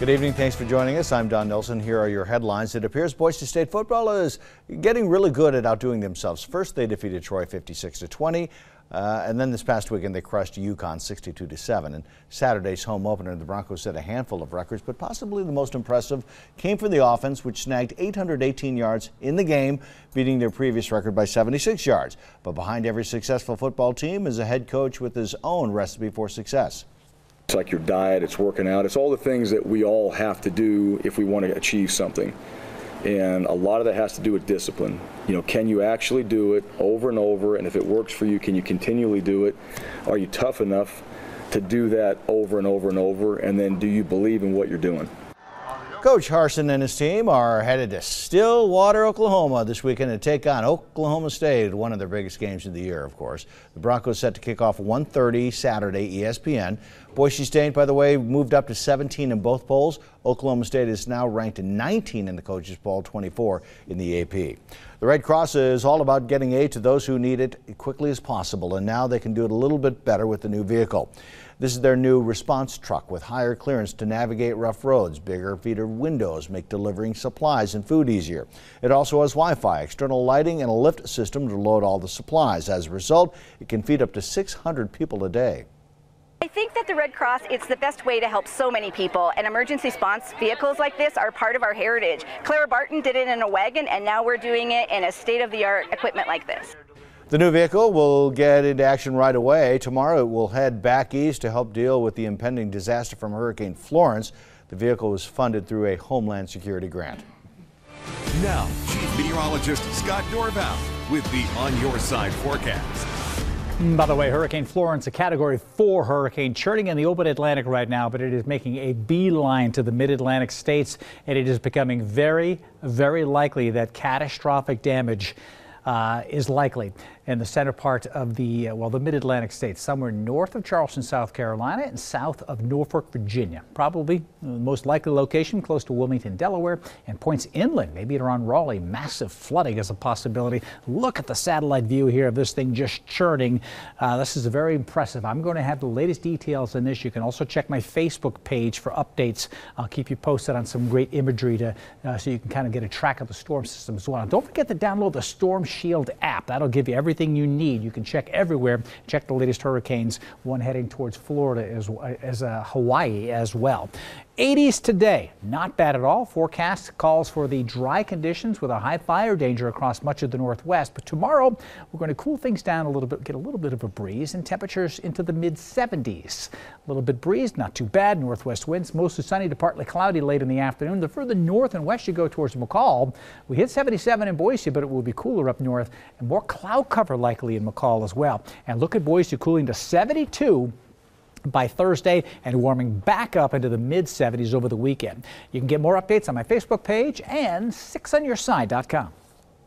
Good evening. Thanks for joining us. I'm Don Nelson. Here are your headlines. It appears Boise State football is getting really good at outdoing themselves. First, they defeated Troy 56-20. And then this past weekend, they crushed UConn 62-7. And Saturday's home opener, the Broncos set a handful of records, but possibly the most impressive came from the offense, which snagged 818 yards in the game, beating their previous record by 76 yards. But behind every successful football team is a head coach with his own recipe for success. It's like your diet, it's working out, it's all the things that we all have to do if we want to achieve something. And a lot of that has to do with discipline. You know, can you actually do it over and over? And if it works for you, can you continually do it? Are you tough enough to do that over and over and over? And then do you believe in what you're doing? Coach Harsin and his team are headed to Stillwater, Oklahoma this weekend to take on Oklahoma State, one of their biggest games of the year, of course. The Broncos set to kick off 1:30 Saturday, ESPN. Boise State, by the way, moved up to 17 in both polls. Oklahoma State is now ranked 19 in the coaches poll, 24 in the AP. The Red Cross is all about getting aid to those who need it as quickly as possible, and now they can do it a little bit better with the new vehicle. This is their new response truck with higher clearance to navigate rough roads. Bigger feeder windows make delivering supplies and food easier. It also has Wi-Fi, external lighting, and a lift system to load all the supplies. As a result, it can feed up to 600 people a day. I think that the Red Cross, it's the best way to help so many people, and emergency response vehicles like this are part of our heritage. Clara Barton did it in a wagon, and now we're doing it in a state-of-the-art equipment like this. The new vehicle will get into action right away. Tomorrow it will head back east to help deal with the impending disaster from Hurricane Florence. The vehicle was funded through a Homeland Security grant. Now, Chief Meteorologist Scott Dorval with the On Your Side forecast. By the way, Hurricane Florence, a Category 4 hurricane, churning in the open Atlantic right now, but it is making a beeline to the mid-Atlantic states, and it is becoming very, very likely that catastrophic damage is likely in the center part of the mid-Atlantic states, somewhere north of Charleston, South Carolina, and south of Norfolk, Virginia. Probably the most likely location close to Wilmington, Delaware, and points inland, maybe around Raleigh. Massive flooding is a possibility. Look at the satellite view here of this thing just churning. This is very impressive. I'm going to have the latest details on this. You can also check my Facebook page for updates. I'll keep you posted on some great imagery so you can kind of get a track of the storm system as well. And don't forget to download the Storm Shield app. That'll give you everything you need. You can check everywhere. Check the latest hurricanes, one heading towards Florida as Hawaii as well. 80s today, not bad at all. Forecast calls for the dry conditions with a high fire danger across much of the northwest. But tomorrow, we're going to cool things down a little bit, get a little bit of a breeze, and temperatures into the mid-70s. A little bit breeze, not too bad. Northwest winds, mostly sunny to partly cloudy late in the afternoon. The further north and west you go towards McCall, we hit 77 in Boise, but it will be cooler up north and more cloud cover likely in McCall as well. And look at Boise cooling to 72 by Thursday and warming back up into the mid-70s over the weekend. You can get more updates on my Facebook page and 6onyourside.com.